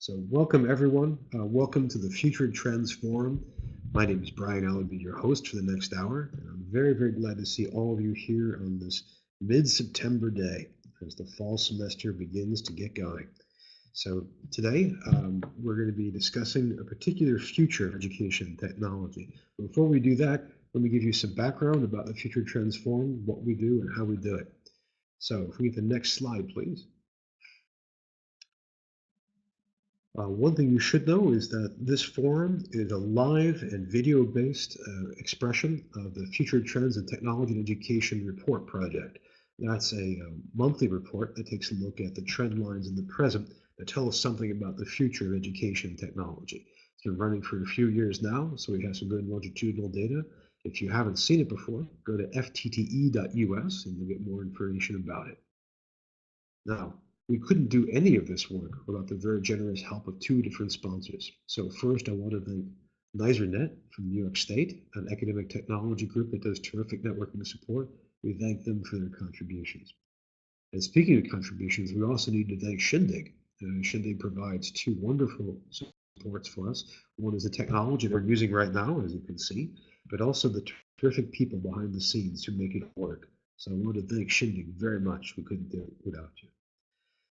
So welcome everyone. Welcome to the Future Trends Forum. My name is Brian. I'll be your host for the next hour. And I'm very, very glad to see all of you here on this mid-September day as the fall semester begins to get going. So today we're going to be discussing a particular future of education technology. But before we do that, let me give you some background about the Future Trends Forum, what we do and how we do it. So if we get the next slide, please. One thing you should know is that this forum is a live and video-based expression of the Future Trends in Technology and Education Report Project. That's a monthly report that takes a look at the trend lines in the present that tell us something about the future of education and technology. It's been running for a few years now, so we have some good longitudinal data. If you haven't seen it before, go to ftte.us and you'll get more information about it. Now, we couldn't do any of this work without the very generous help of two different sponsors. So first, I want to thank NYSERNet from New York State, an academic technology group that does terrific networking support. We thank them for their contributions. And speaking of contributions, we also need to thank Shindig. Shindig provides two wonderful supports for us. One is the technology that we're using right now, as you can see, but also the terrific people behind the scenes who make it work. So I want to thank Shindig very much. We couldn't do it without you.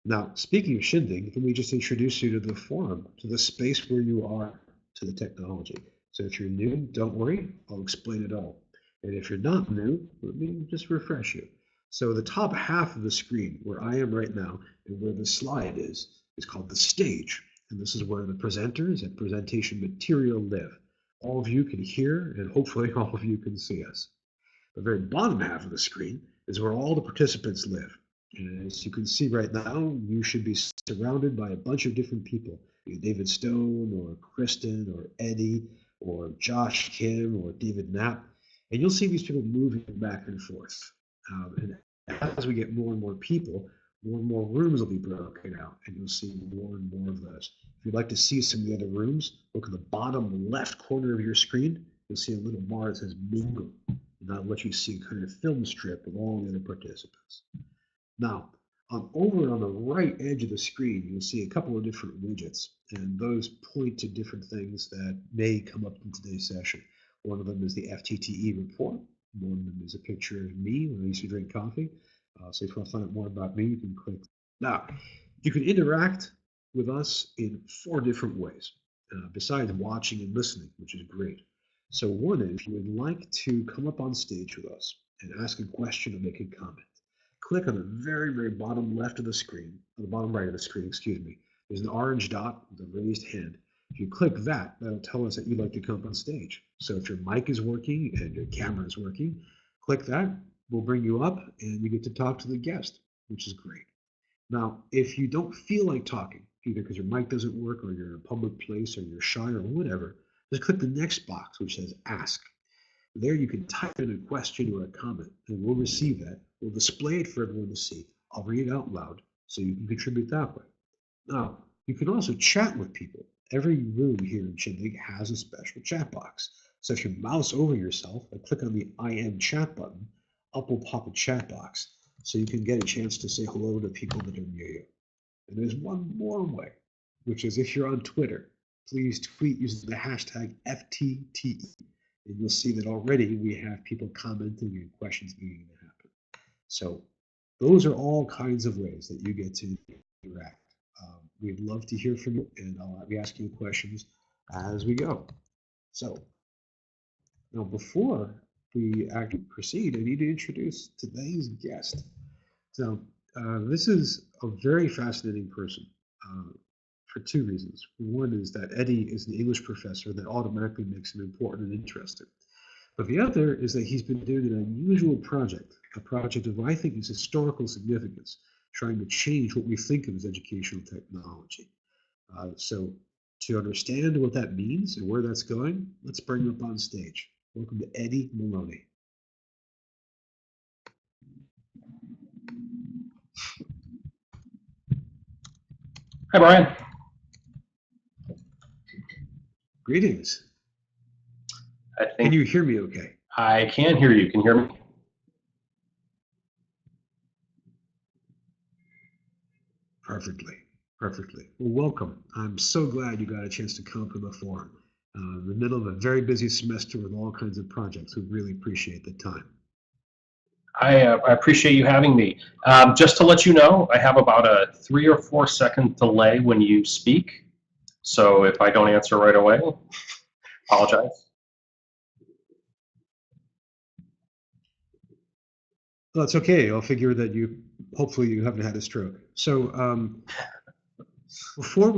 Now, speaking of Shindig, let me just introduce you to the forum, to the space where you are, to the technology. So if you're new, don't worry, I'll explain it all. And if you're not new, let me just refresh you. So the top half of the screen, where I am right now, and where the slide is called the stage. And this is where the presenters and presentation material live. All of you can hear, and hopefully all of you can see us. The very bottom half of the screen is where all the participants live. And as you can see right now, you should be surrounded by a bunch of different people. David Stone or Kristen or Eddie or Josh Kim or David Knapp. And you'll see these people moving back and forth. And as we get more and more people, more and more rooms will be broken out, and you'll see more and more of those. If you'd like to see some of the other rooms, look at the bottom left corner of your screen. You'll see a little bar that says Mingle. And that'll let you see a kind of film strip of all the other participants. Now, over on the right edge of the screen, you'll see a couple of different widgets, and those point to different things that may come up in today's session. One of them is the FTTE report. One of them is a picture of me when I used to drink coffee. So if you want to find out more about me, you can click. Now, you can interact with us in 4 different ways, besides watching and listening, which is great. So one is, if you would like to come up on stage with us and ask a question or make a comment, click on the very, very bottom left of the screen, on the bottom right of the screen, excuse me. There's an orange dot with a raised hand. If you click that, that'll tell us that you'd like to come up on stage. So if your mic is working and your camera is working, click that. We'll bring you up and you get to talk to the guest, which is great. Now, if you don't feel like talking, either because your mic doesn't work or you're in a public place or you're shy or whatever, just click the next box, which says Ask. There you can type in a question or a comment, and we'll receive that. We'll display it for everyone to see. I'll read it out loud so you can contribute that way. Now, you can also chat with people. Every room here in Shindig has a special chat box. So if you mouse over yourself and click on the I am chat button, up will pop a chat box so you can get a chance to say hello to people that are near you. And there's one more way, which is if you're on Twitter, please tweet using the hashtag FTTE. And you'll see that already we have people commenting and questions beginning to happen. So those are all kinds of ways that you get to interact. We'd love to hear from you, and I'll be asking you questions as we go. So now before we actually proceed, I need to introduce today's guest. So this is a very fascinating person for 2 reasons. One is that Eddie is an English professor that automatically makes him important and interesting. But the other is that he's been doing an unusual project, a project of, I think, is historical significance, trying to change what we think of as educational technology. So to understand what that means and where that's going, let's bring him up on stage. Welcome to Eddie Maloney. Hi, Brian. Greetings. I think Can you hear me okay? I can hear you. Can you hear me? Perfectly. Perfectly. Well, welcome. I'm so glad you got a chance to come to the forum. In the middle of a very busy semester with all kinds of projects. We really appreciate the time. I appreciate you having me. Just to let you know, I have about a 3 or 4 second delay when you speak. So if I don't answer right away, apologize. Well, that's okay. I'll figure that hopefully you haven't had a stroke. So before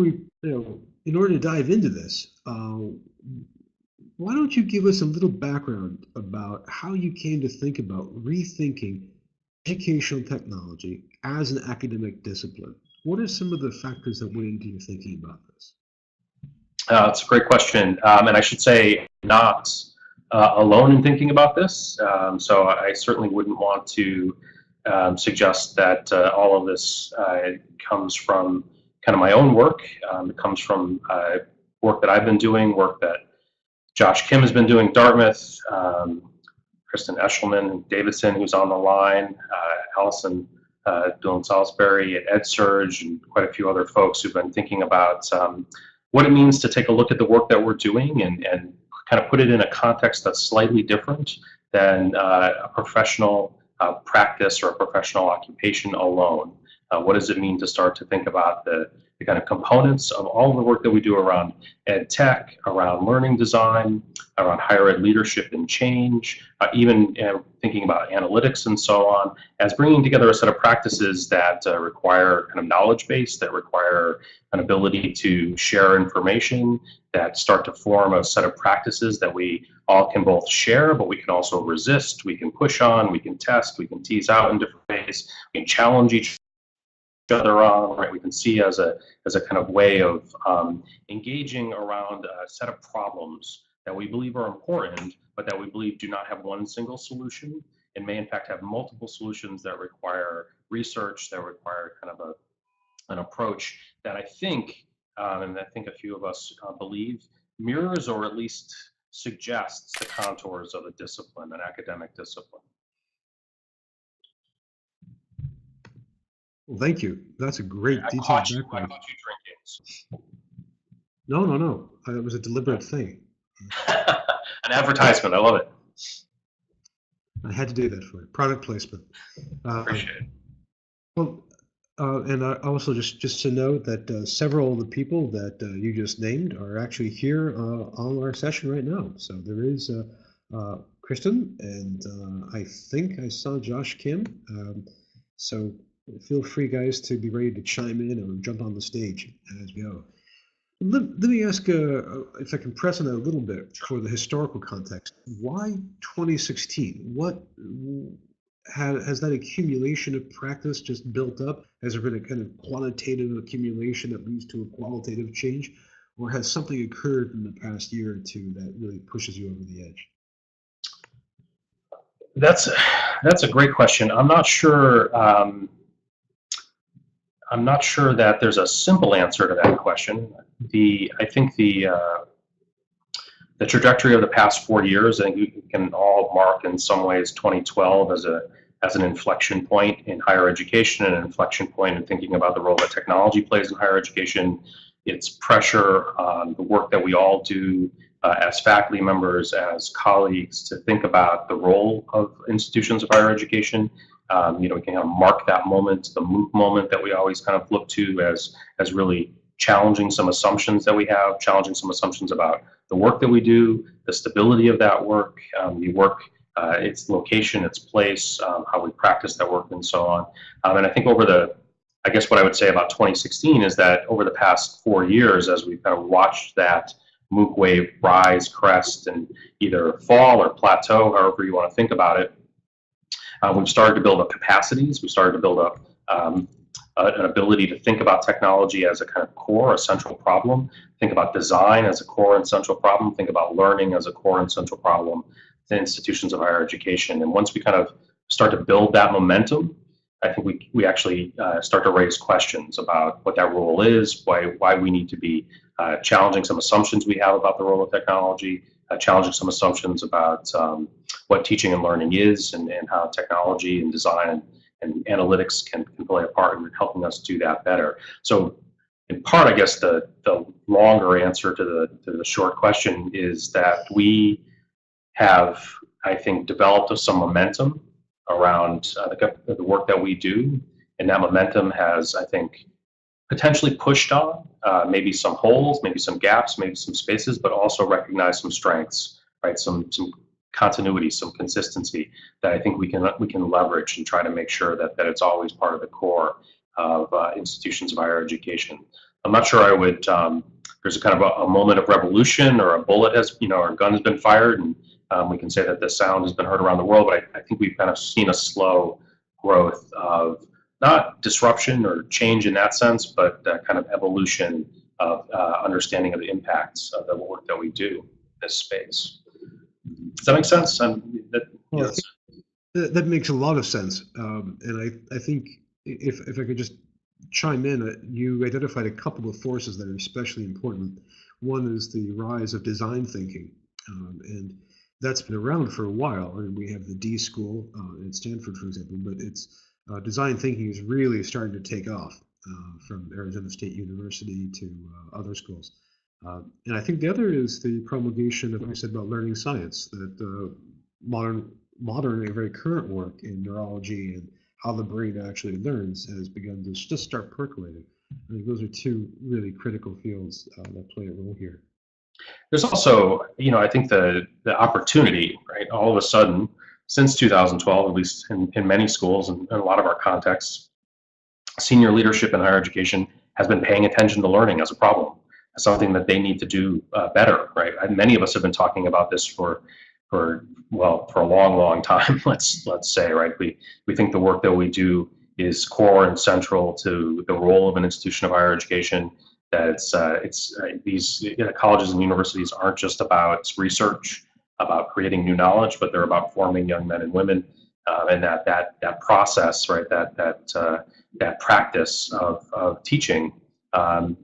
in order to dive into this, why don't you give us a little background about how you came to think about rethinking educational technology as an academic discipline? What are some of the factors that went into your thinking about this? It's a great question, and I should say not alone in thinking about this. So I certainly wouldn't want to suggest that all of this comes from kind of my own work. It comes from work that I've been doing, work that Josh Kim has been doing at Dartmouth, Kristen Eshelman Davidson, who's on the line, Allison Dillon Salisbury at EdSurge, and quite a few other folks who've been thinking about what it means to take a look at the work that we're doing and kind of put it in a context that's slightly different than a professional practice or a professional occupation alone. What does it mean to start to think about the kind of components of all the work that we do around ed tech, around learning design, around higher ed leadership and change, even thinking about analytics and so on, as bringing together a set of practices that require kind of knowledge base, that require an ability to share information, that start to form a set of practices that we all can both share, but we can also resist, we can push on, we can test, we can tease out in different ways, we can challenge each other on, right? We can see as a kind of way of engaging around a set of problems that we believe are important, but that we believe do not have one single solution, and may in fact have multiple solutions that require research, that require kind of an approach that I think, and I think a few of us believe, mirrors or at least suggests the contours of a discipline, an academic discipline. Well, thank you. That's a great I detailed caught you. I background. caught you drinking. No, no, no. It was a deliberate thing. An advertisement. I love it. I had to do that for you. Product placement. Appreciate it. Well, and also just to note that several of the people that you just named are actually here on our session right now. So there is Kristen, and I think I saw Josh Kim. So feel free, guys, to be ready to chime in or jump on the stage as we go. Let me ask if I can press on that a little bit for the historical context. Why 2016? What has that accumulation of practice just built up? Has there been a kind of quantitative accumulation that leads to a qualitative change? Or has something occurred in the past year or two that really pushes you over the edge? That's a great question. I'm not sure. I'm not sure that there's a simple answer to that question. I think the trajectory of the past 4 years, I think we can all mark in some ways 2012 as an inflection point in higher education, and an inflection point in thinking about the role that technology plays in higher education, its pressure on the work that we all do as faculty members, as colleagues, to think about the role of institutions of higher education. We can kind of mark that moment, the MOOC moment that we always kind of look to as really challenging some assumptions that we have, challenging some assumptions about the work that we do, the stability of that work, its location, its place, how we practice that work, and so on. And I think I guess what I would say about 2016 is that over the past 4 years, as we've kind of watched that MOOC wave rise, crest, and either fall or plateau, however you want to think about it, we've started to build up capacities. We started to build up an ability to think about technology as a kind of core, a central problem, think about design as a core and central problem, think about learning as a core and central problem to institutions of higher education. And once we kind of start to build that momentum, I think we actually start to raise questions about what that role is, why we need to be challenging some assumptions we have about the role of technology, challenging some assumptions about what teaching and learning is, and how technology and design and analytics can play a part in helping us do that better. So in part, I guess the longer answer to the short question is that we have, I think, developed some momentum around the work that we do, and that momentum has, I think, potentially pushed on maybe some holes, maybe some gaps, maybe some spaces, but also recognize some strengths, right? Some continuity, some consistency that I think we can leverage and try to make sure that it's always part of the core of institutions of higher education. I'm not sure I would. There's a kind of a moment of revolution, or a bullet has, or a gun has been fired, and we can say that the sound has been heard around the world. But I think we've kind of seen a slow growth of not disruption or change in that sense, but kind of evolution of understanding of the impacts of the work that we do in this space. Does that make sense? Well, I think that makes a lot of sense. And I think if I could just chime in, you identified a couple of forces that are especially important. One is the rise of design thinking, and that's been around for a while. I mean, we have the D School at Stanford, for example, but it's design thinking is really starting to take off from Arizona State University to other schools. And I think the other is the promulgation of what I said about learning science, that modern and very current work in neurology and how the brain actually learns has begun to just start percolating. I think those are two really critical fields that play a role here. There's also, I think the opportunity, right? All of a sudden, since 2012, at least in many schools and in a lot of our contexts, senior leadership in higher education has been paying attention to learning as a problem, as something that they need to do better, right? And many of us have been talking about this for a long time. Let's say, right? We think the work that we do is core and central to the role of an institution of higher education. That these colleges and universities aren't just about research, about creating new knowledge, but they're about forming young men and women, and that process, right? That practice of teaching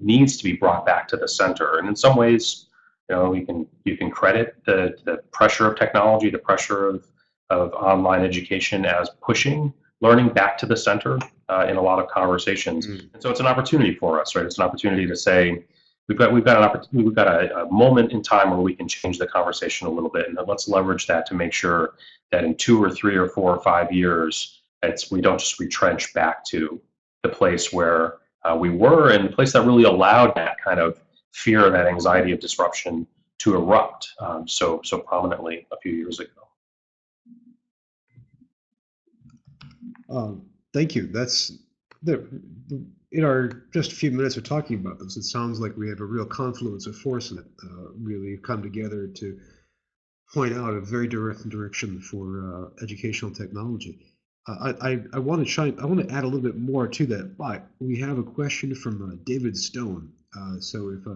needs to be brought back to the center. And in some ways, you can credit the pressure of technology, the pressure of online education as pushing learning back to the center in a lot of conversations. And so it's an opportunity for us, right? It's an opportunity to say we've got a moment in time where we can change the conversation a little bit, and let's leverage that to make sure that in 2 or 3 or 4 or 5 years, we don't just retrench back to the place where we were, and the place that really allowed that kind of fear, that anxiety of disruption to erupt so prominently a few years ago. Thank you. That's in our just a few minutes of talking about this, it sounds like we have a real confluence of forces that really come together to point out a very direct direction for educational technology. I want to add a little bit more to that, but we have a question from David Stone. So if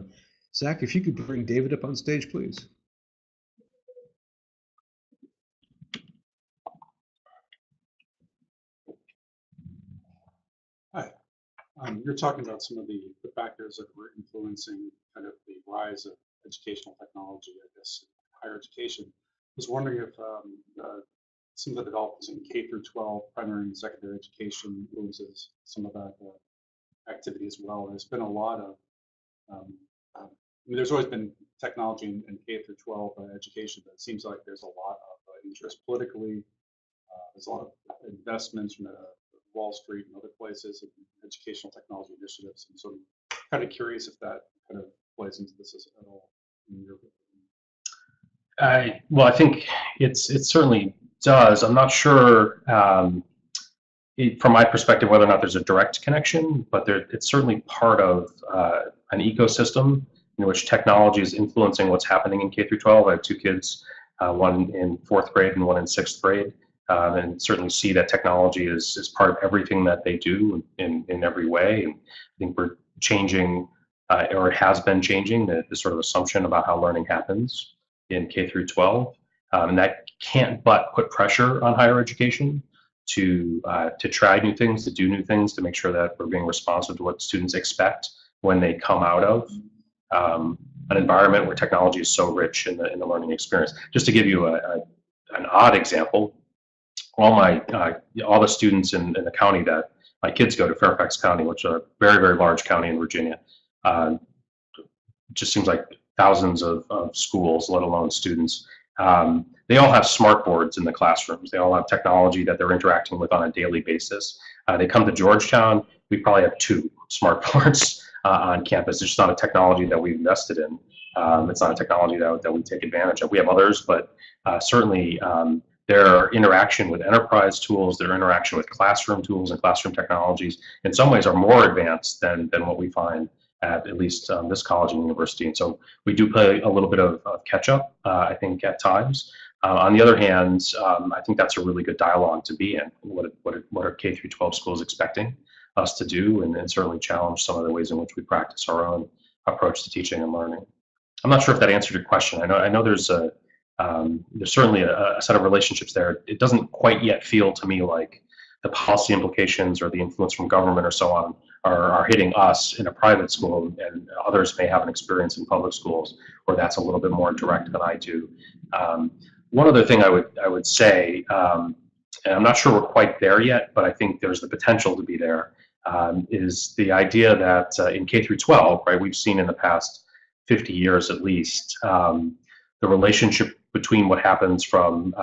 Zach, if you could bring David up on stage, please. Hi. You're talking about some of the factors that were influencing kind of the rise of educational technology, I guess, in higher education. I was wondering if some of the developments in K through 12 primary and secondary education influences some of that activity as well. There's been a lot of, I mean, there's always been technology in K through 12 education, but it seems like there's a lot of interest politically. There's a lot of investments from Wall Street and other places in educational technology initiatives. And so I'm kind of curious if that kind of plays into this at all in your opinion. Well, I think it certainly does. I'm not sure from my perspective whether or not there's a direct connection, but it's certainly part of an ecosystem in which technology is influencing what's happening in K through 12. I have 2 kids, one in 4th grade and one in 6th grade. And certainly see that technology is part of everything that they do in every way. And I think we're changing, or it has been changing, the sort of assumption about how learning happens in K through 12. And that can't but put pressure on higher education to try new things, to do new things, to make sure that we're being responsive to what students expect when they come out of an environment where technology is so rich in the learning experience. Just to give you an odd example, all the students in the county that my kids go to, Fairfax County, which is a very, very large county in Virginia, just seems like thousands of schools, let alone students. They all have smart boards in the classrooms. They all have technology that they're interacting with on a daily basis. They come to Georgetown, we probably have 2 smart boards on campus. It's just not a technology that we've invested in. It's not a technology that we take advantage of. We have others, but certainly their interaction with enterprise tools, their interaction with classroom tools and classroom technologies, in some ways are more advanced than what we find at least this college and university. And so we do play a little bit of catch up, I think, at times. On the other hand, I think that's a really good dialogue to be in. What are K through 12 schools expecting us to do, and certainly challenge some of the ways in which we practice our own approach to teaching and learning. I'm not sure if that answered your question. I know there's certainly a set of relationships there. It doesn't quite yet feel to me like the policy implications or the influence from government or so on are hitting us in a private school, and others may have an experience in public schools where that's a little bit more direct than I do. One other thing I would say, and I'm not sure we're quite there yet, but I think there's the potential to be there, is the idea that in K through 12, right, we've seen in the past 50 years at least, the relationship between what happens from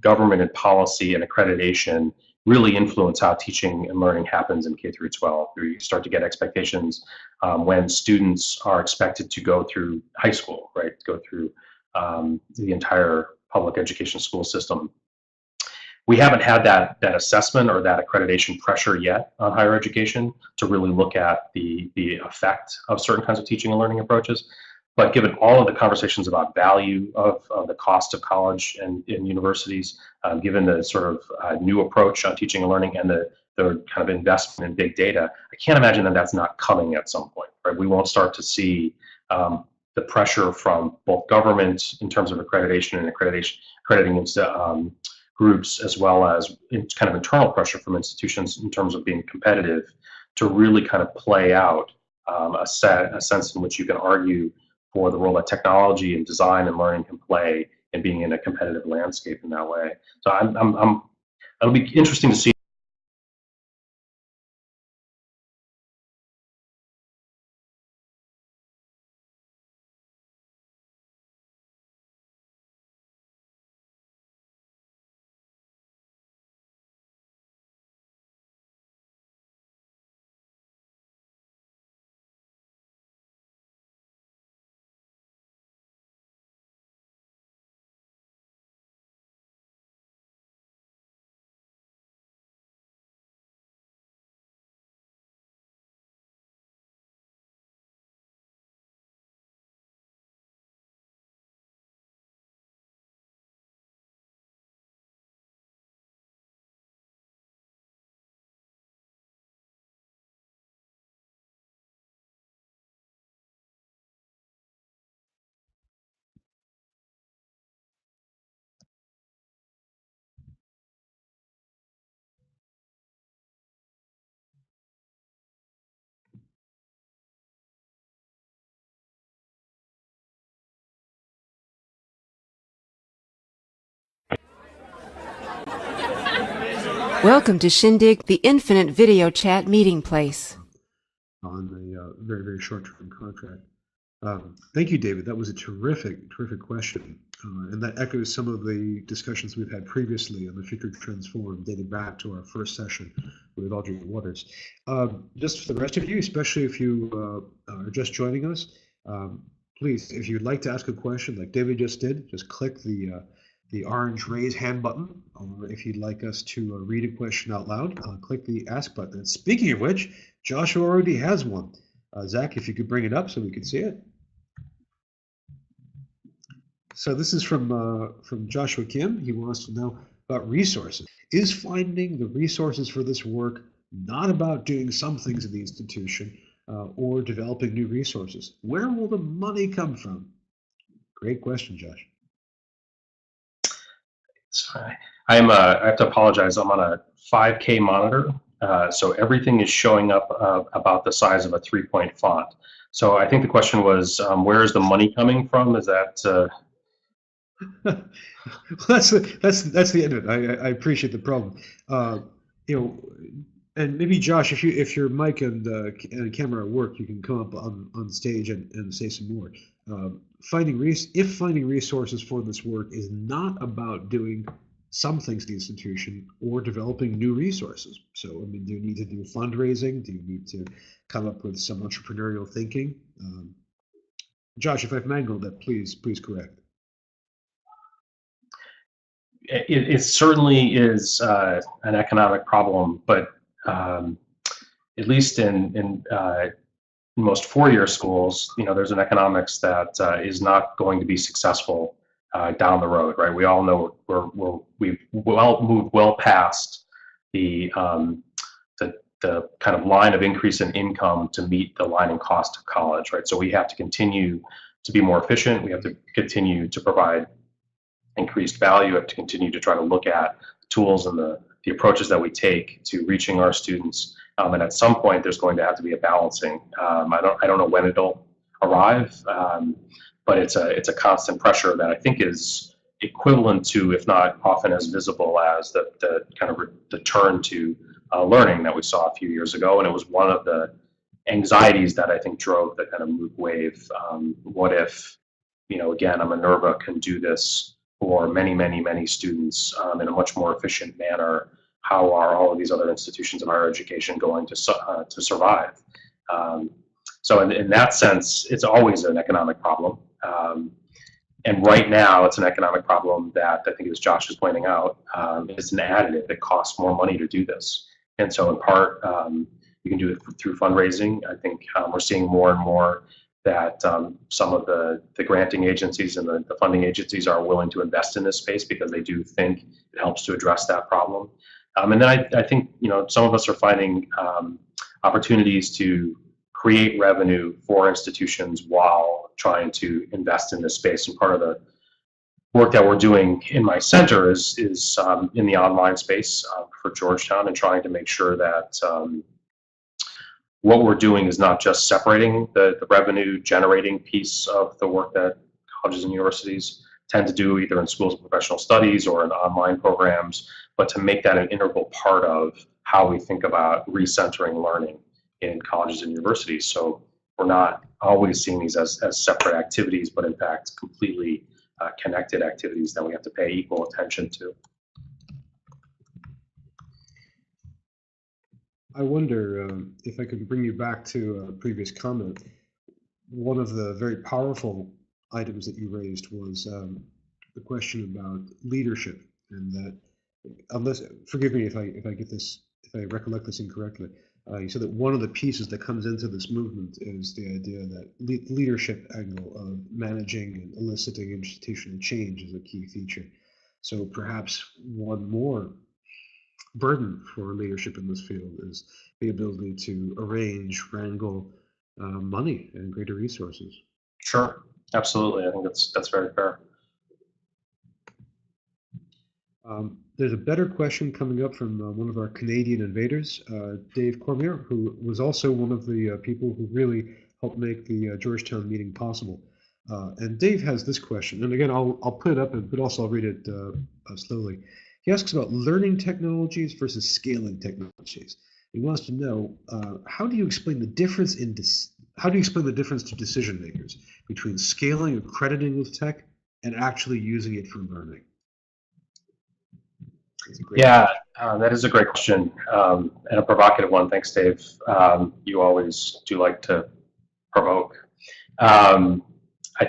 government and policy and accreditation really influence how teaching and learning happens in K through 12. You start to get expectations when students are expected to go through high school, right? Go through the entire public education school system. We haven't had that assessment or that accreditation pressure yet on higher education to really look at the effect of certain kinds of teaching and learning approaches. But given all of the conversations about value of the cost of college and universities, given the sort of new approach on teaching and learning and the kind of investment in big data, I can't imagine that that's not coming at some point, right? We won't start to see the pressure from both government in terms of accreditation and accrediting groups, as well as kind of internal pressure from institutions in terms of being competitive, to really kind of play out a sense in which you can argue for the role that technology and design and learning can play in being in a competitive landscape in that way. So it'll be interesting to see. Welcome to Shindig, the infinite video chat meeting place. On the very, very short-term contract. Thank you, David. That was a terrific question. And that echoes some of the discussions we've had previously on the Future Trends Forum, dating back to our first session with Audrey Waters. Just for the rest of you, especially if you are just joining us, please, if you'd like to ask a question like David just did, just click the orange raise hand button, or if you'd like us to read a question out loud, click the ask button. And speaking of which, Joshua already has one. Zach, if you could bring it up so we could see it. So this is from Joshua Kim. He wants to know about resources. Is finding the resources for this work not about doing some things in the institution or developing new resources? Where will the money come from? Great question, Josh. Sorry. I have to apologize. I'm on a 5K monitor, so everything is showing up about the size of a 3-point font. So I think the question was, where is the money coming from? Is that? That's the end of it. I appreciate the problem. And maybe Josh, if your mic and camera work, you can come up on stage and say some more. Finding resources for this work is not about doing some things at the institution or developing new resources. So, I mean, do you need to do fundraising? Do you need to come up with some entrepreneurial thinking? Josh, if I've mangled that, please correct. It certainly is an economic problem, but at least in most four-year schools, there's an economics that is not going to be successful down the road, right? We all know we've moved well past the kind of line of increase in income to meet the line in cost of college, right? So we have to continue to be more efficient. We have to continue to provide increased value. We have to continue to try to look at tools and the approaches that we take to reaching our students. And at some point, there's going to have to be a balancing. I don't know when it'll arrive, but it's a constant pressure that I think is equivalent to, if not often as visible as the kind of the turn to learning that we saw a few years ago. And it was one of the anxieties that I think drove the kind of MOOC wave. What if, again, a Minerva can do this for many, many, many students in a much more efficient manner? How are all of these other institutions of higher education going to survive? So in that sense, it's always an economic problem. And right now, it's an economic problem that I think, as Josh is pointing out, is an additive. It costs more money to do this. And so in part, you can do it through fundraising. I think we're seeing more and more that some of the granting agencies and the funding agencies are willing to invest in this space because they do think it helps to address that problem. And then I think some of us are finding opportunities to create revenue for institutions while trying to invest in this space. And part of the work that we're doing in my center is in the online space for Georgetown, and trying to make sure that what we're doing is not just separating the revenue generating piece of the work that colleges and universities tend to do either in schools of professional studies or in online programs, but to make that an integral part of how we think about recentering learning in colleges and universities. So we're not always seeing these as separate activities, but in fact completely connected activities that we have to pay equal attention to. I wonder if I could bring you back to a previous comment. One of the very powerful items that you raised was the question about leadership, and that, unless, forgive me if I recollect this incorrectly, you said that one of the pieces that comes into this movement is the idea that leadership angle of managing and eliciting institutional change is a key feature. So perhaps one more burden for leadership in this field is the ability to arrange, wrangle money and greater resources. Sure, absolutely. I think that's very fair. There's a better question coming up from one of our Canadian invaders, Dave Cormier, who was also one of the people who really helped make the Georgetown meeting possible. And Dave has this question, and again, I'll put it up, but also I'll read it slowly. He asks about learning technologies versus scaling technologies. He wants to know how do you explain the difference to decision makers between scaling and crediting with tech and actually using it for learning? Yeah, that is a great question and a provocative one. Thanks, Dave. You always do like to provoke. I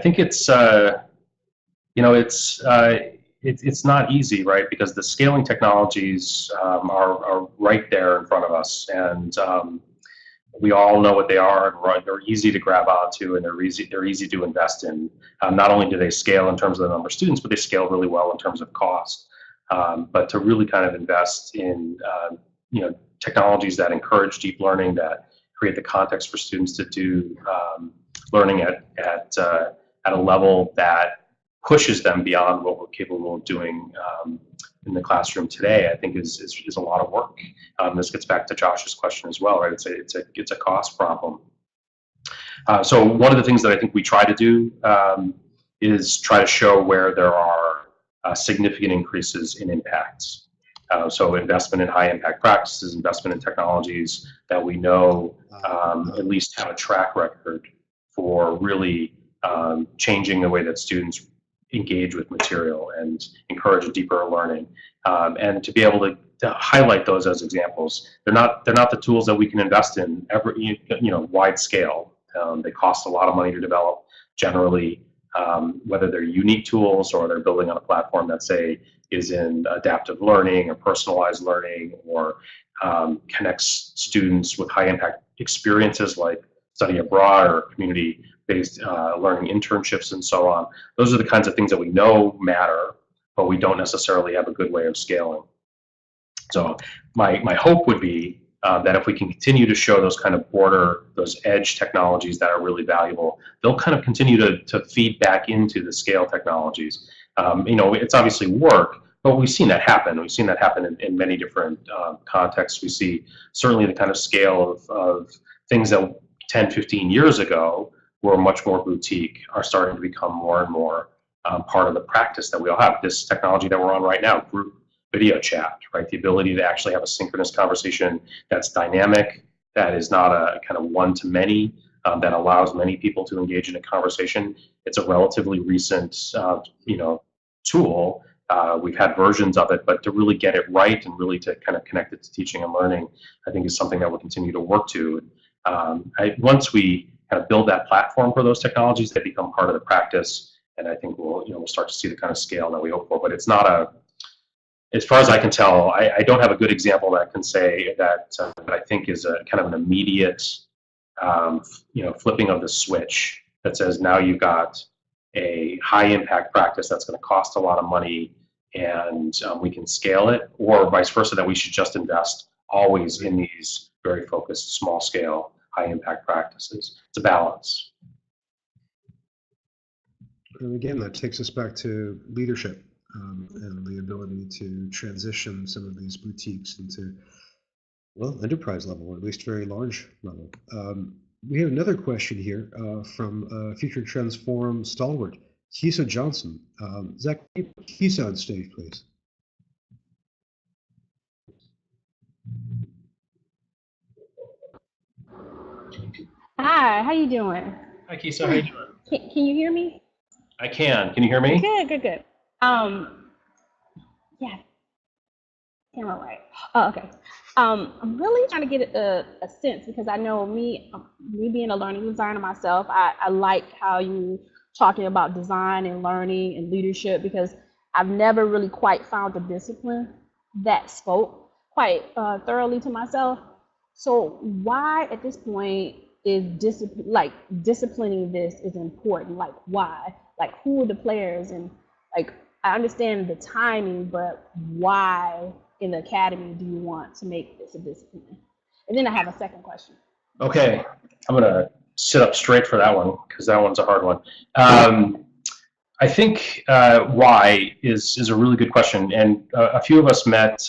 think it's it's not easy, right? Because the scaling technologies are right there in front of us, and we all know what they are, and they're easy to grab onto, and they're easy to invest in. Not only do they scale in terms of the number of students, but they scale really well in terms of cost. But to really kind of invest in technologies that encourage deep learning, that create the context for students to do learning at a level that pushes them beyond what we're capable of doing in the classroom today, I think is a lot of work. This gets back to Josh's question as well, right? It's a cost problem. So one of the things that I think we try to do is try to show where there are significant increases in impacts. So investment in high impact practices, investment in technologies that we know at least have a track record for really changing the way that students engage with material and encourage deeper learning. And to be able to highlight those as examples, they're not the tools that we can invest in wide scale. They cost a lot of money to develop generally, whether they're unique tools or they're building on a platform that, say, is in adaptive learning or personalized learning, or connects students with high impact experiences like study abroad or community-based learning internships and so on. Those are the kinds of things that we know matter, but we don't necessarily have a good way of scaling. So my hope would be that if we can continue to show those kind of those edge technologies that are really valuable, they'll kind of continue to feed back into the scale technologies. It's obviously work, but we've seen that happen. We've seen that happen in many different contexts. We see certainly the kind of scale of things that 10, 15 years ago were much more boutique are starting to become more and more part of the practice that we all have. This technology that we're on right now, group video chat, right? The ability to actually have a synchronous conversation that's dynamic, that is not a kind of one-to-many, that allows many people to engage in a conversation. It's a relatively recent, tool. We've had versions of it, but to really get it right and really to kind of connect it to teaching and learning, I think is something that we'll continue to work to. Once we kind of build that platform for those technologies, they become part of the practice, and I think we'll start to see the kind of scale that we hope for. But it's not as far as I can tell, I don't have a good example that I can say that I think is a kind of an immediate, flipping of the switch that says now you've got a high impact practice that's going to cost a lot of money and we can scale it, or vice versa, that we should just invest always in these very focused, small scale, high impact practices. It's a balance. And again, that takes us back to leadership. And the ability to transition some of these boutiques into, well, enterprise level, or at least very large level. We have another question here from Future Trends Forum stalwart, Kisa Johnson. Zach, Kisa on stage, please. Hi, how you doing? Hi, Kisa, how you doing? Can you hear me? I can. Can you hear me? Good. Yeah, camera right. Oh, okay. I'm really trying to get a sense, because I know me being a learning designer myself, I like how you talking about design and learning and leadership, because I've never really quite found a discipline that spoke quite thoroughly to myself. So why at this point is disciplining this is important? Like why? Like who are the players? And like I understand the timing, but why in the academy do you want to make this a discipline? And then I have a second question. Okay, I'm gonna sit up straight for that one because that one's a hard one. I think why is a really good question, and a few of us met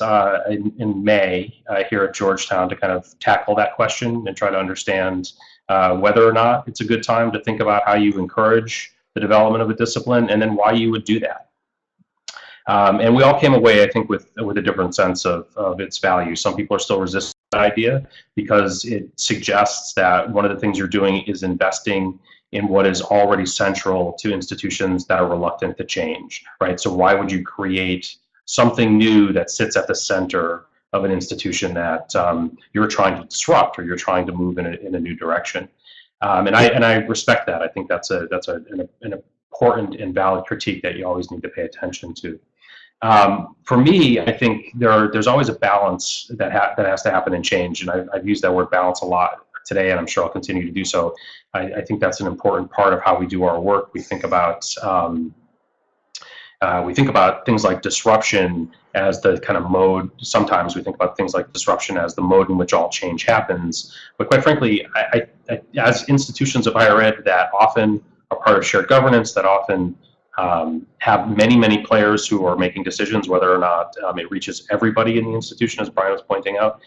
in May here at Georgetown to kind of tackle that question and try to understand whether or not it's a good time to think about how you encourage the development of a discipline, and then why you would do that. And we all came away, I think, with a different sense of its value. Some people are still resistant to the idea because it suggests that one of the things you're doing is investing in what is already central to institutions that are reluctant to change, right? So why would you create something new that sits at the center of an institution that you're trying to disrupt, or you're trying to move in a new direction? And I respect that. I think that's an important and valid critique that you always need to pay attention to. For me, I think there's always a balance that has to happen in change, and I've used that word balance a lot today, and I'm sure I'll continue to do so. I think that's an important part of how we do our work. We think about things like disruption as the kind of mode. Sometimes we think about things like disruption as the mode in which all change happens. But quite frankly, I as institutions of higher ed that often are part of shared governance, that often have many players who are making decisions, whether or not it reaches everybody in the institution, as Brian was pointing out,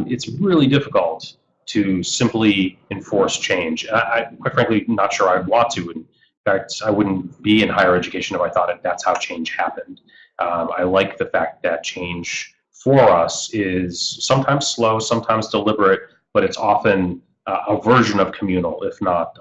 it's really difficult to simply enforce change. Quite frankly, not sure I'd want to. In fact, I wouldn't be in higher education if I thought that's how change happened. I like the fact that change for us is sometimes slow, sometimes deliberate, but it's often a version of communal, if not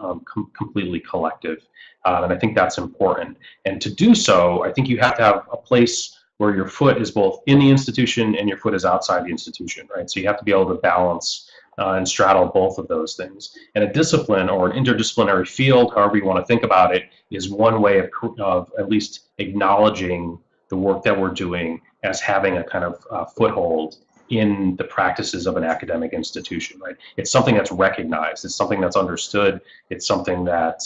completely collective. And I think that's important. And to do so, I think you have to have a place where your foot is both in the institution and your foot is outside the institution, right? So you have to be able to balance and straddle both of those things. And a discipline or an interdisciplinary field, however you want to think about it, is one way of at least acknowledging the work that we're doing as having a kind of foothold in the practices of an academic institution, right? It's something that's recognized, it's something that's understood, it's something that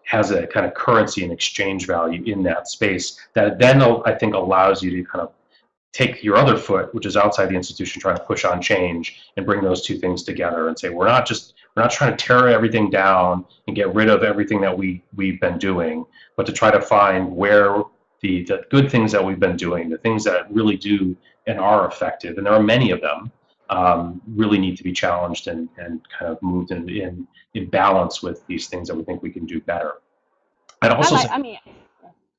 has a kind of currency and exchange value in that space that then I think allows you to kind of take your other foot, which is outside the institution, trying to push on change and bring those two things together and say, we're not trying to tear everything down and get rid of everything that we've been doing, but to try to find where the good things that we've been doing, the things that really do and are effective, and there are many of them, really need to be challenged and kind of moved in balance with these things that we think we can do better. I'd also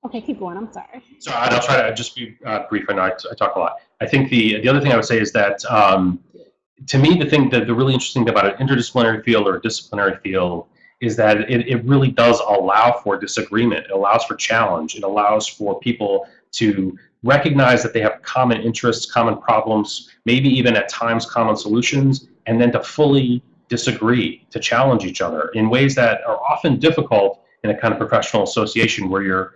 okay, keep going. I'm sorry. So I'll try to just be brief. I know I talk a lot. I think the other thing I would say is that to me, the really interesting thing about an interdisciplinary field or a disciplinary field is that it really does allow for disagreement. It allows for challenge. It allows for people to recognize that they have common interests, common problems, maybe even at times common solutions, and then to fully disagree, to challenge each other in ways that are often difficult in a kind of professional association where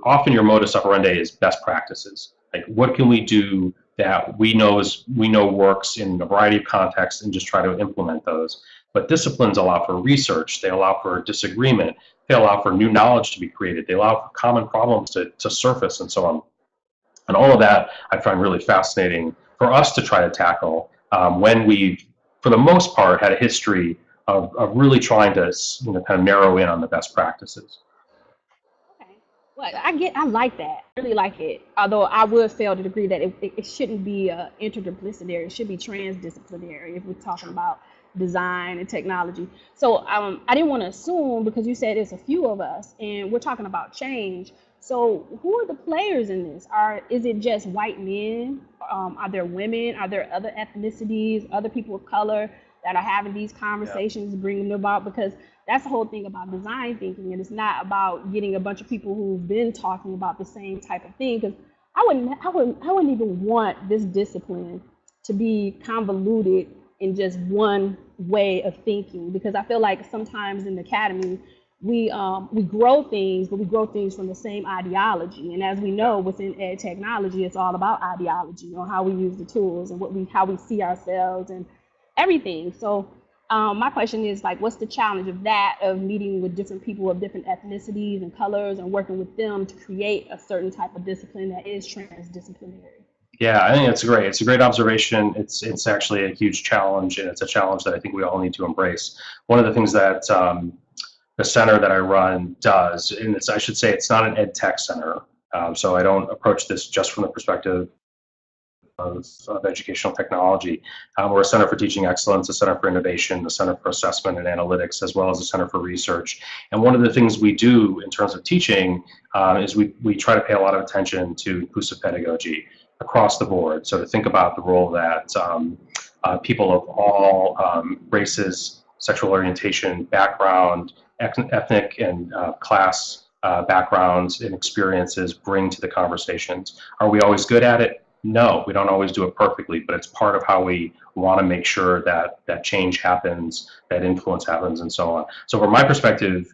often your modus operandi is best practices. Like, what can we do that we know works in a variety of contexts, and just try to implement those. But disciplines allow for research, they allow for disagreement, they allow for new knowledge to be created, they allow for common problems to surface, and so on. And all of that I find really fascinating for us to try to tackle when we've, for the most part, had a history of really trying to kind of narrow in on the best practices. Well, I like that. I really like it. Although I would fail to agree that it shouldn't be interdisciplinary. It should be transdisciplinary if we're talking about design and technology. So I didn't want to assume, because you said it's a few of us and we're talking about change. So who are the players in this? Is it just white men? Are there women? Are there other ethnicities, other people of color that are having these conversations, bringing them about? Because that's the whole thing about design thinking, and it's not about getting a bunch of people who've been talking about the same type of thing. Because I wouldn't even want this discipline to be convoluted in just one way of thinking. Because I feel like sometimes in the academy we grow things, but we grow things from the same ideology. And as we know, within ed technology, it's all about ideology on how we use the tools and how we see ourselves and everything. So my question is, like, what's the challenge of that, of meeting with different people of different ethnicities and colors and working with them to create a certain type of discipline that is transdisciplinary? Yeah, I think it's great. It's a great observation. It's actually a huge challenge, and it's a challenge that I think we all need to embrace. One of the things that the center that I run does, and I should say it's not an ed tech center, so I don't approach this just from the perspective of educational technology. We're a center for teaching excellence, a center for innovation, a center for assessment and analytics, as well as a center for research. And one of the things we do in terms of teaching is we try to pay a lot of attention to inclusive pedagogy across the board. So to think about the role that people of all races, sexual orientation, background, ethnic and class backgrounds and experiences bring to the conversations. Are we always good at it? No, we don't always do it perfectly, but it's part of how we want to make sure that change happens, that influence happens, and so on. So from my perspective,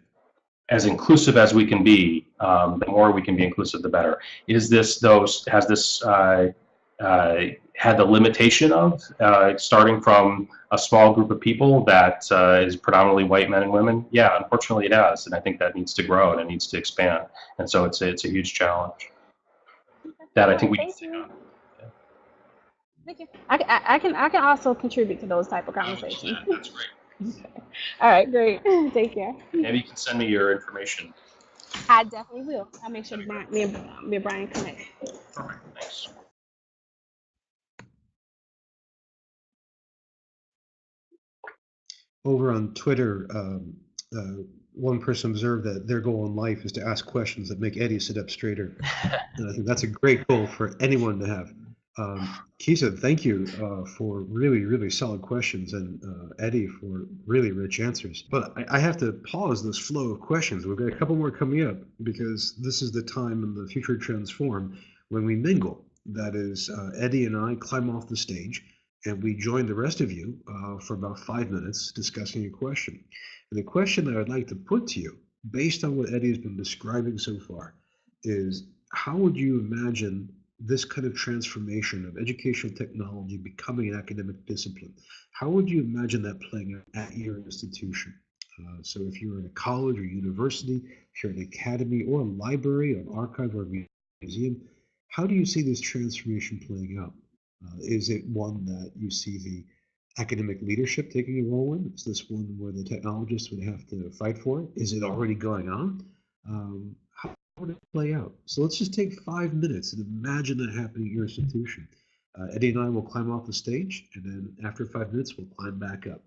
as inclusive as we can be, the more we can be inclusive, the better. Has this had the limitation of starting from a small group of people that is predominantly white men and women? Yeah, unfortunately it has, and I think that needs to grow and it needs to expand. And so it's a huge challenge that I think we need to take on. Thank you. I can also contribute to those type of conversations. Oh, that's great. Okay. All right, great. Take care. Maybe you can send me your information. I definitely will. I'll make sure me and Brian connect. Perfect. Thanks. Over on Twitter, one person observed that their goal in life is to ask questions that make Eddie sit up straighter. And I think that's a great goal for anyone to have. Kisa, thank you for really, really solid questions, and Eddie for really rich answers. But I have to pause this flow of questions. We've got a couple more coming up because this is the time in the Future Transform when we mingle. That is, Eddie and I climb off the stage and we join the rest of you for about 5 minutes discussing a question. And the question that I'd like to put to you, based on what Eddie has been describing so far, is how would you imagine this kind of transformation of educational technology becoming an academic discipline? How would you imagine that playing out at your institution? So if you're in a college or university, if you're in an academy or a library, an archive or a museum, how do you see this transformation playing out? Is it one that you see the academic leadership taking a role in? Is this one where the technologists would have to fight for it? Is it already going on? How would it play out? So let's just take 5 minutes and imagine that happening at your institution. Eddie and I will climb off the stage, and then after 5 minutes, we'll climb back up.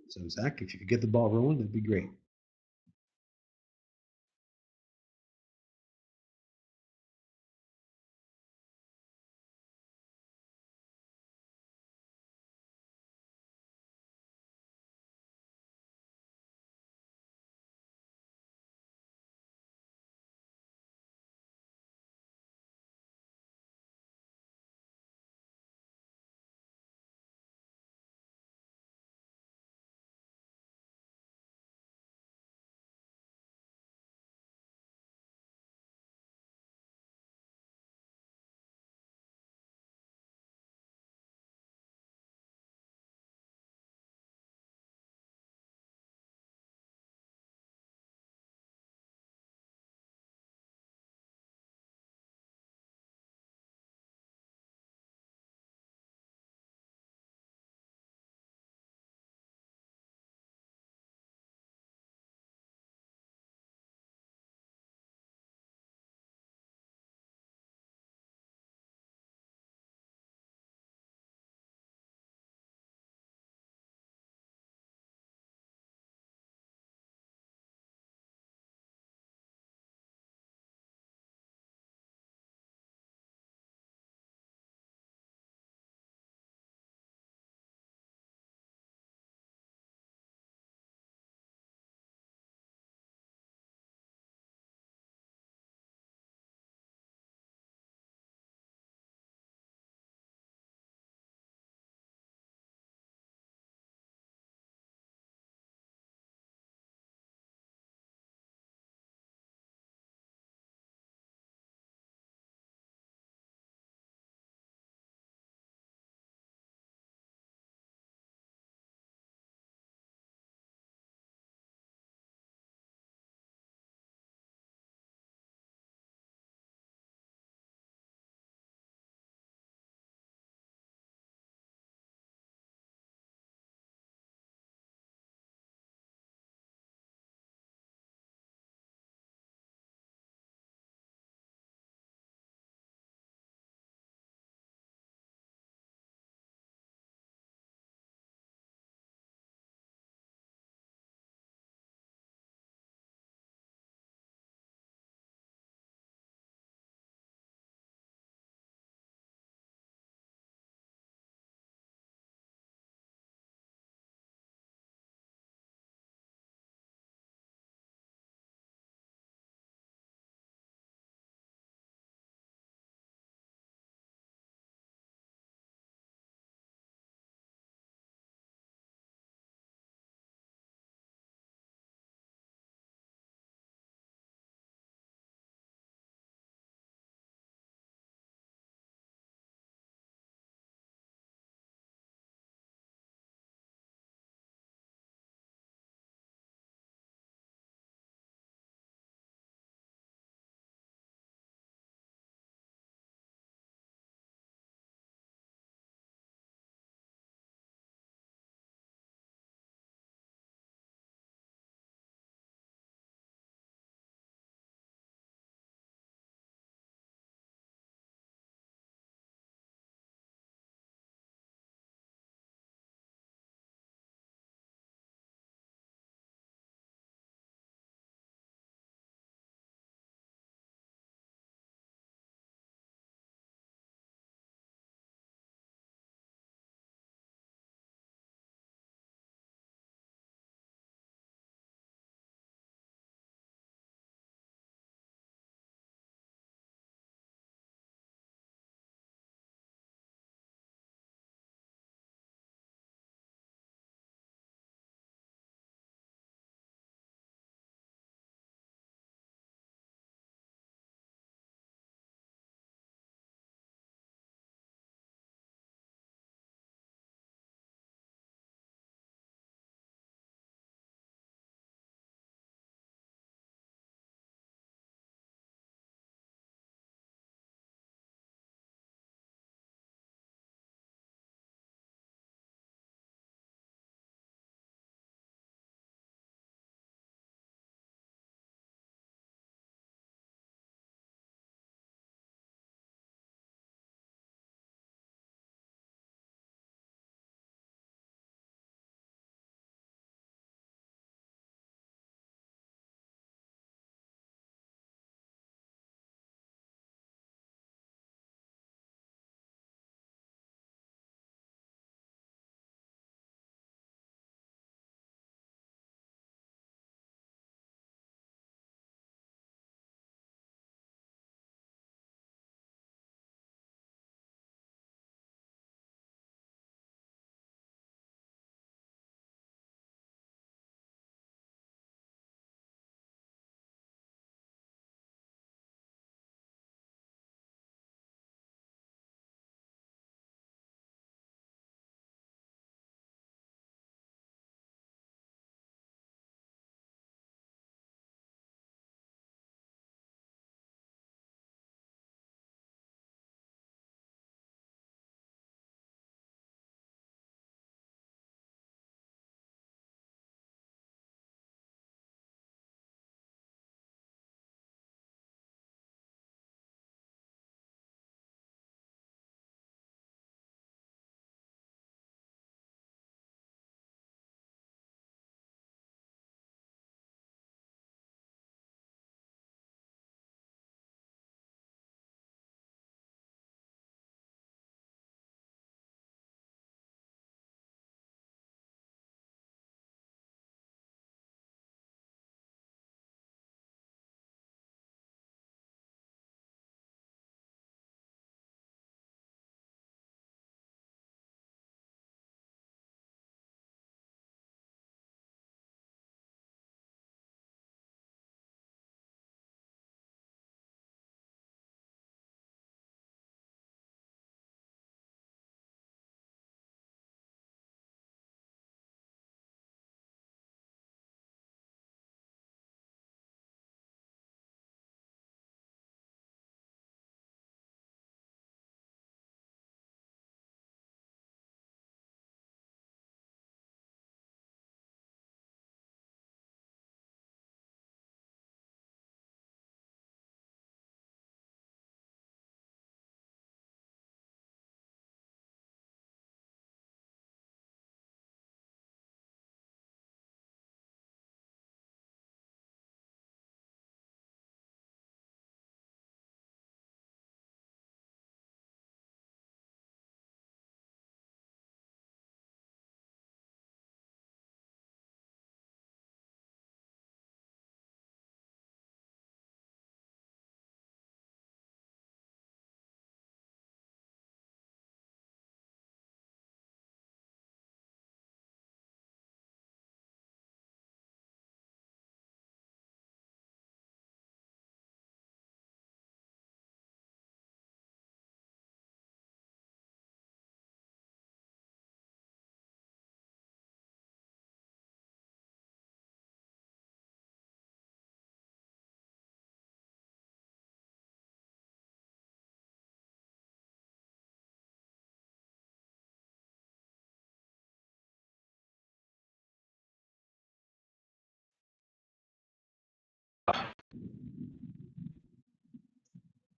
So Zach, if you could get the ball rolling, that'd be great.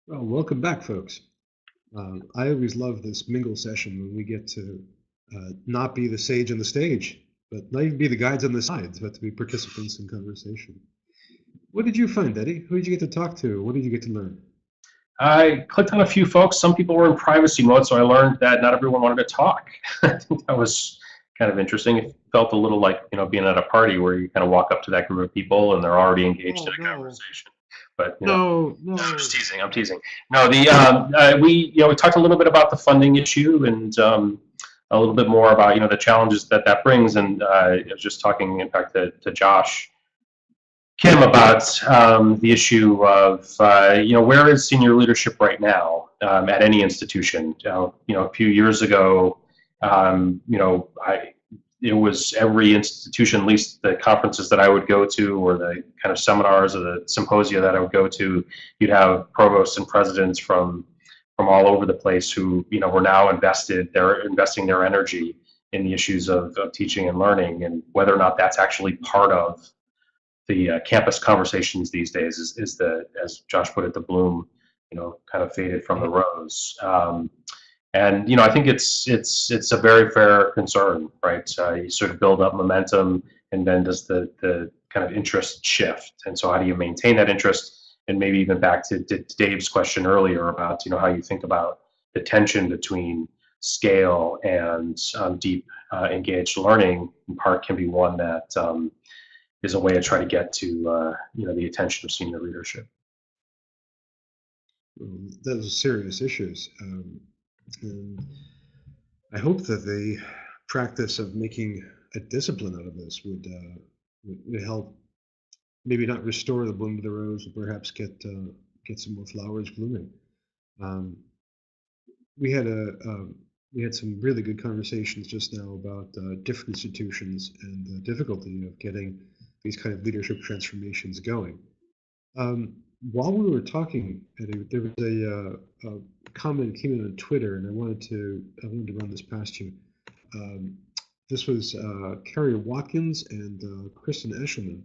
Well, welcome back, folks. I always love this mingle session when we get to not be the sage on the stage, but not even be the guides on the sides, but to be participants in conversation. What did you find, Eddie? Who did you get to talk to? What did you get to learn? I clicked on a few folks. Some people were in privacy mode, so I learned that not everyone wanted to talk. I think that was kind of interesting. It felt a little like, being at a party where you kind of walk up to that group of people and they're already engaged in a conversation. But No. I'm just teasing. I'm teasing. No, we talked a little bit about the funding issue and a little bit more about the challenges that brings. And I was just talking, in fact, to Josh Kim about the issue of where is senior leadership right now at any institution. A few years ago, it was every institution, at least the conferences that I would go to, or the kind of seminars or the symposia that I would go to, you'd have provosts and presidents from all over the place who were now they're investing their energy in the issues of teaching and learning, and whether or not that's actually part of the campus conversations these days is the, as Josh put it, the bloom, kind of faded from the rose. And I think it's a very fair concern, right? You sort of build up momentum, and then does the kind of interest shift? And so how do you maintain that interest? And maybe even back to Dave's question earlier about how you think about the tension between scale and deep engaged learning, in part can be one that is a way to try to get to the attention of senior leadership. Those are serious issues, and I hope that the practice of making a discipline out of this would help, maybe not restore the bloom of the rose, but perhaps get some more flowers blooming. We had some really good conversations just now about different institutions and the difficulty of getting these kind of leadership transformations going. While we were talking, Eddie, there was a comment came in on Twitter, and I wanted to run this past you. This was Carrie Watkins and Kristen Eshelman,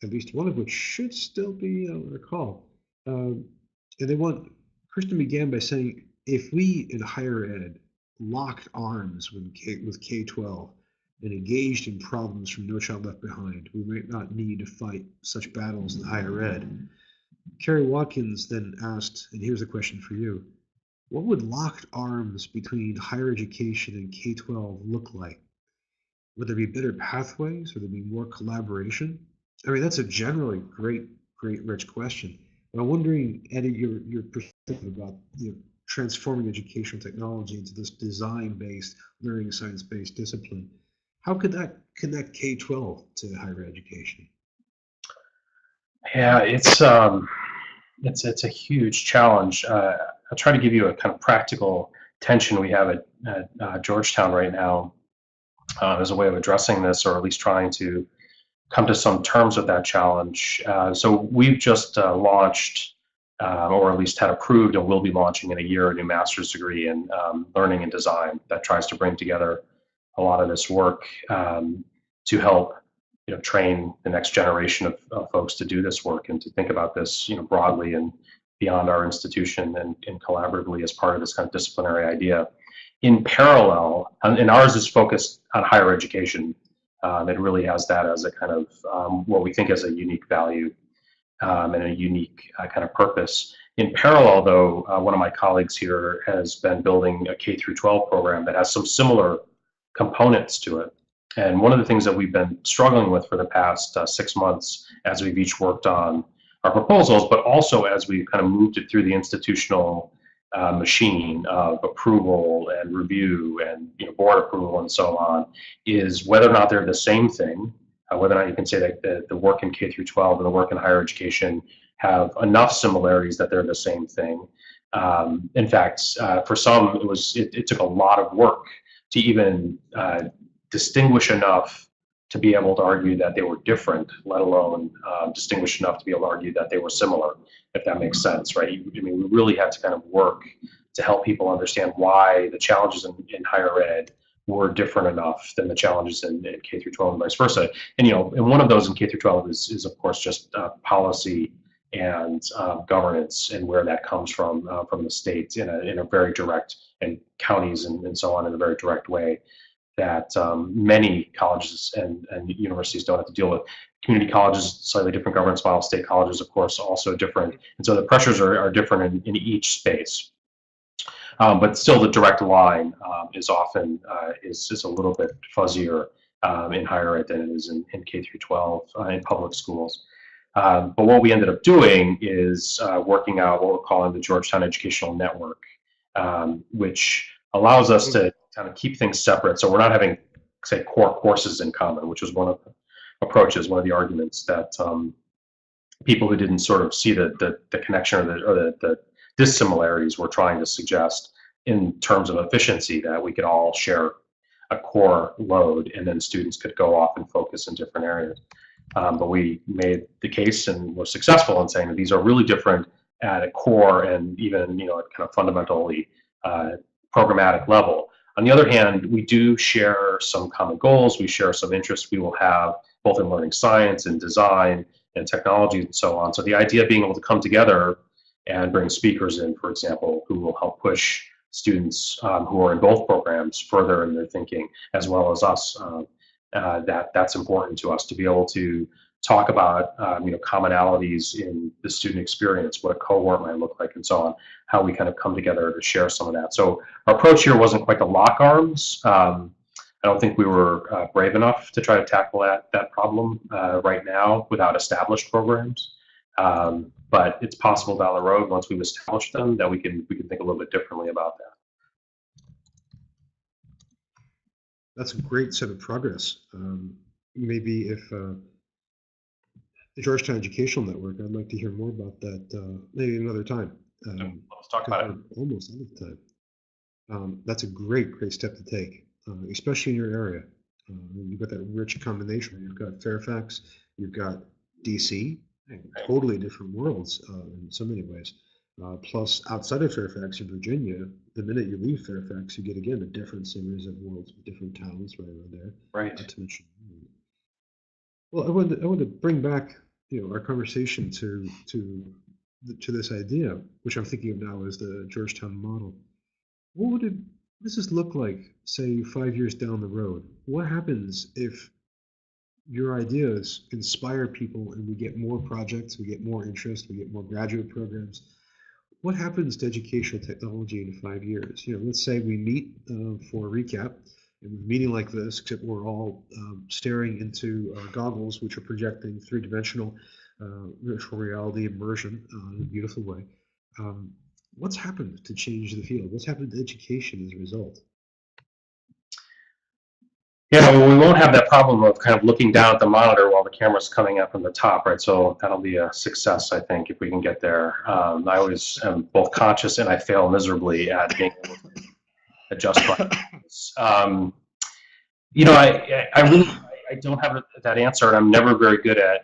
at least one of which should still be on our call. And Kristen began by saying, if we in higher ed locked arms with K-12 and engaged in problems from No Child Left Behind, we might not need to fight such battles in higher ed. Carrie Watkins then asked, and here's a question for you, what would locked arms between higher education and K-12 look like? Would there be better pathways? Would there be more collaboration? I mean, that's a generally great, rich question. But I'm wondering, Eddie, your perspective about transforming educational technology into this design-based, learning science-based discipline. How could that connect K-12 to higher education? Yeah, it's a huge challenge. I'll try to give you a kind of practical tension we have at Georgetown right now as a way of addressing this, or at least trying to come to some terms with that challenge. So we've just launched, or at least had approved, and will be launching in a year, a new master's degree in learning and design that tries to bring together a lot of this work to help train the next generation of folks to do this work and to think about this broadly and beyond our institution and collaboratively as part of this kind of disciplinary idea. In parallel, and ours is focused on higher education. It really has that as a kind of what we think is a unique value and a unique kind of purpose. In parallel, though, one of my colleagues here has been building a K through 12 program that has some similar components to it. And one of the things that we've been struggling with for the past 6 months as we've each worked on our proposals, but also as we've kind of moved it through the institutional machine of approval and review and board approval and so on, is whether or not they're the same thing, whether or not you can say that the work in K through 12 and the work in higher education have enough similarities that they're the same thing. In fact, for some, it took a lot of work to even distinguish enough to be able to argue that they were different, let alone distinguish enough to be able to argue that they were similar, if that makes sense, right? I mean, we really had to kind of work to help people understand why the challenges in higher ed were different enough than the challenges in K through 12 and vice versa. And and one of those in K through 12 is of course just policy and governance, and where that comes from the states in a very direct, and counties and so on, in a very direct way that many colleges and universities don't have to deal with. Community colleges, slightly different governance model. State colleges, of course, also different. And so the pressures are different in each space. But still, the direct line is often is a little bit fuzzier in higher ed than it is in K through 12 in public schools. But what we ended up doing is working out what we're calling the Georgetown Educational Network, which allows us to kind of keep things separate. So we're not having, say, core courses in common, which was one of the approaches, one of the arguments that people who didn't sort of see the connection or the dissimilarities were trying to suggest in terms of efficiency, that we could all share a core load and then students could go off and focus in different areas. But we made the case and were successful in saying that these are really different at a core and even at kind of fundamentally programmatic level. On the other hand, we do share some common goals. We share some interests we will have both in learning science and design and technology and so on. So the idea of being able to come together and bring speakers in, for example, who will help push students who are in both programs further in their thinking, as well as us, that's important to us, to be able to talk about commonalities in the student experience, what a cohort might look like, and so on, how we kind of come together to share some of that. So our approach here wasn't quite to lock arms. I don't think we were brave enough to try to tackle that problem right now without established programs. But it's possible down the road, once we've established them, that we can think a little bit differently about that. That's a great set of progress. Maybe if the Georgetown Educational Network, I'd like to hear more about that maybe another time. Let's talk about it. Almost out of time. That's a great step to take, especially in your area. You've got that rich combination. You've got Fairfax, you've got DC, totally different worlds in so many ways. Plus, outside of Fairfax in Virginia, the minute you leave Fairfax, you get again a different series of worlds with different towns right around there. Right. Not to mention. Well, I want to bring back our conversation to this idea, which I'm thinking of now as the Georgetown model. What does this look like, say, 5 years down the road? What happens if your ideas inspire people and we get more projects, we get more interest, we get more graduate programs? What happens to educational technology in 5 years? Let's say we meet for a recap, and a meeting like this, except we're all staring into goggles which are projecting three-dimensional virtual reality immersion in a beautiful way. What's happened to change the field? What's happened to education as a result? Yeah, well, we won't have that problem of kind of looking down at the monitor while the camera's coming up from the top, right? So that'll be a success, I think, if we can get there. I always am both conscious and I fail miserably at being able to adjust my I don't have that answer, and I'm never very good at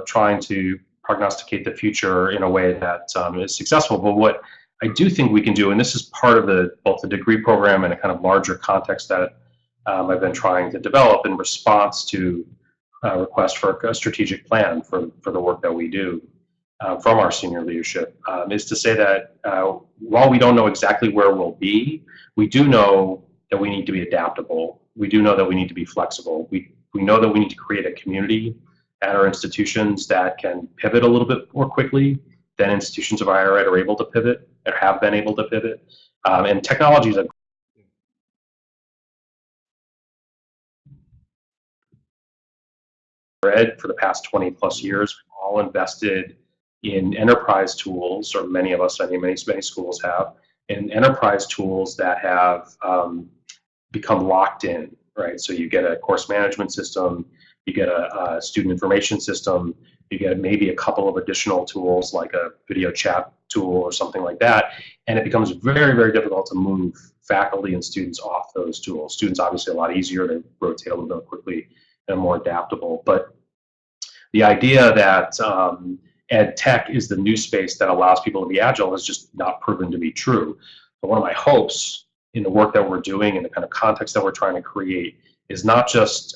trying to prognosticate the future in a way that is successful. But what I do think we can do, and this is part of both the degree program and a kind of larger context that I've been trying to develop in response to requests for a strategic plan for the work that we do from our senior leadership, is to say that while we don't know exactly where we'll be, we do know that we need to be adaptable. We do know that we need to be flexible. We know that we need to create a community at our institutions that can pivot a little bit more quickly than institutions of higher ed are able to pivot or have been able to pivot. And technology is a for the past 20 plus years, we've all invested in enterprise tools, or many of us, many schools have, in enterprise tools that have become locked in, right? So you get a course management system, you get a student information system, you get maybe a couple of additional tools like a video chat tool or something like that, and it becomes very, very difficult to move faculty and students off those tools. Students obviously a lot easier, they rotate a little bit quickly and more adaptable. But the idea that ed tech is the new space that allows people to be agile has just not proven to be true. But one of my hopes in the work that we're doing and the kind of context that we're trying to create is not just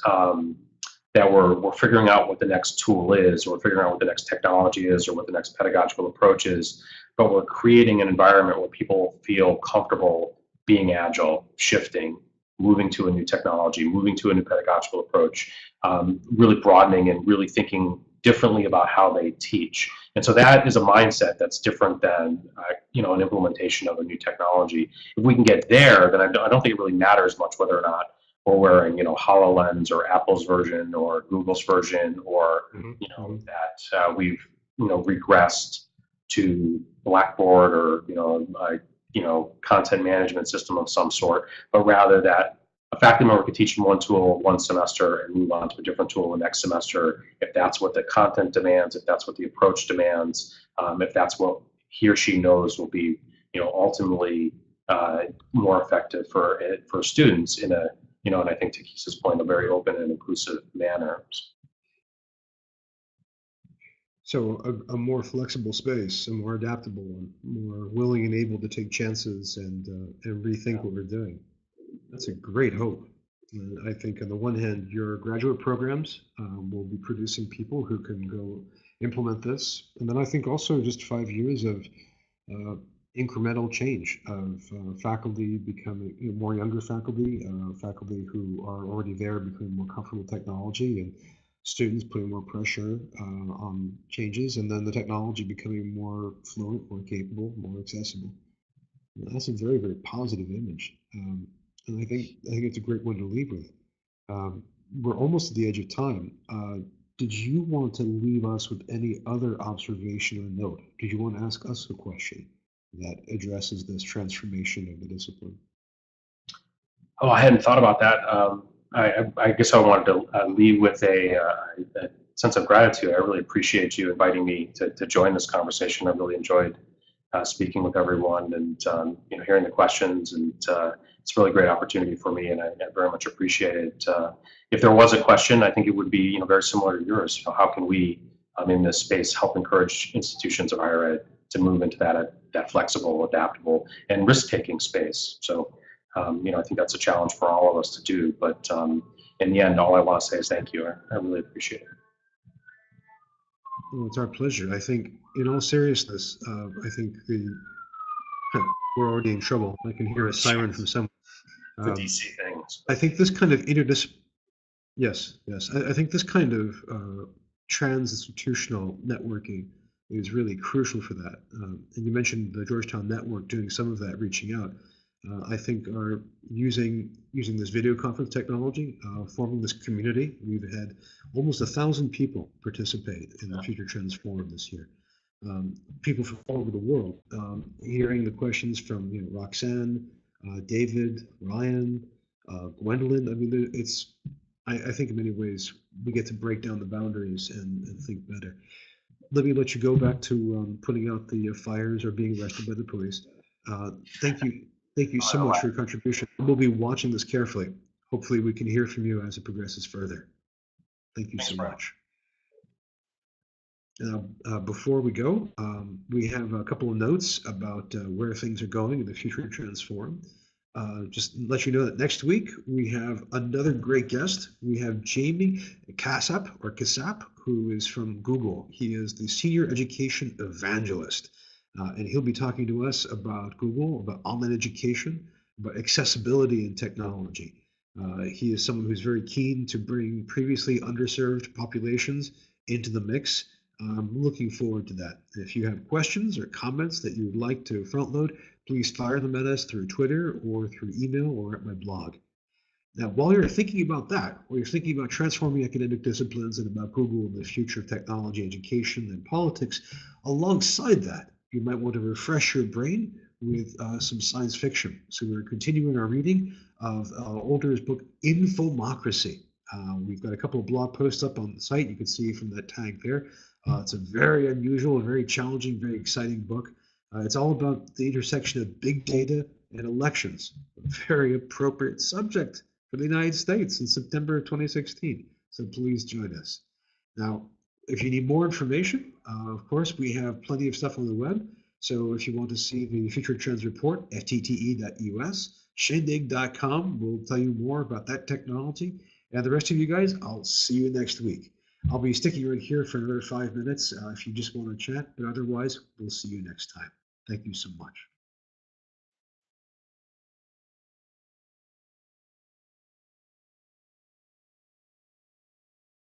that we're figuring out what the next tool is, or figuring out what the next technology is, or what the next pedagogical approach is, but we're creating an environment where people feel comfortable being agile, shifting, moving to a new technology, moving to a new pedagogical approach, really broadening and really thinking differently about how they teach. And so that is a mindset that's different than an implementation of a new technology. If we can get there, then I don't think it really matters much whether or not we're wearing HoloLens or Apple's version or Google's version, or that we've regressed to Blackboard or content management system of some sort, but rather that a faculty member could teach in one tool one semester and move on to a different tool the next semester if that's what the content demands, if that's what the approach demands, if that's what he or she knows will be ultimately more effective for students in a and I think to Keith's point, a very open and inclusive manner. So a more flexible space, a more adaptable one, more willing and able to take chances and rethink what we're doing. That's a great hope. I think on the one hand, your graduate programs will be producing people who can go implement this. And then I think also just 5 years of incremental change of faculty becoming more younger faculty, faculty who are already there becoming more comfortable with technology, and students putting more pressure on changes, and then the technology becoming more fluent, more capable, more accessible. That's a very, very positive image. And I think it's a great one to leave with. We're almost at the edge of time. Did you want to leave us with any other observation or note? Did you want to ask us a question that addresses this transformation of the discipline? Oh, I hadn't thought about that. I guess I wanted to leave with a sense of gratitude. I really appreciate you inviting me to join this conversation. I really enjoyed speaking with everyone and hearing the questions, and it's a really great opportunity for me, and I very much appreciate it. If there was a question, I think it would be very similar to yours. How can we in this space help encourage institutions of higher ed to move into that flexible, adaptable, and risk-taking space? So I think that's a challenge for all of us to do. But in the end, all I want to say is thank you. I really appreciate it. Well, it's our pleasure. I think, in all seriousness, I think we're already in trouble. I can hear a siren from someone. The DC things. I think this kind of yes. I think this kind of trans-institutional networking is really crucial for that. And you mentioned the Georgetown network doing some of that, reaching out. I think are using this video conference technology, forming this community. We've had almost 1,000 people participate in the Future Trends Forum this year. People from all over the world, hearing the questions from Roxanne, David, Ryan, Gwendolyn. I mean, I think in many ways we get to break down the boundaries and think better. Let me let you go back to putting out the fires or being arrested by the police. Thank you. Thank you so much for your contribution. We'll be watching this carefully. Hopefully we can hear from you as it progresses further. Thank you so much. Now, before we go, we have a couple of notes about where things are going in the Future Trends Forum. Just let you know that next week we have another great guest. We have Jamie Kasap, who is from Google. He is the Senior Education Evangelist. And he'll be talking to us about Google, about online education, about accessibility and technology. He is someone who's very keen to bring previously underserved populations into the mix. I'm looking forward to that. If you have questions or comments that you would like to front load, please fire them at us through Twitter or through email or at my blog. Now, while you're thinking about that, while you're thinking about transforming academic disciplines and about Google and the future of technology, education, and politics, alongside that, you might want to refresh your brain with some science fiction. So we're continuing our reading of Older's book, Infomocracy. We've got a couple of blog posts up on the site. You can see from that tag there. It's a very unusual, very challenging, very exciting book. It's all about the intersection of big data and elections, a very appropriate subject for the United States in September of 2016. So please join us. Now, if you need more information, of course, we have plenty of stuff on the web. So if you want to see the Future Trends Report, ftte.us, Shindig.com will tell you more about that technology. And the rest of you guys, I'll see you next week. I'll be sticking right here for another 5 minutes if you just want to chat, but otherwise, we'll see you next time. Thank you so much.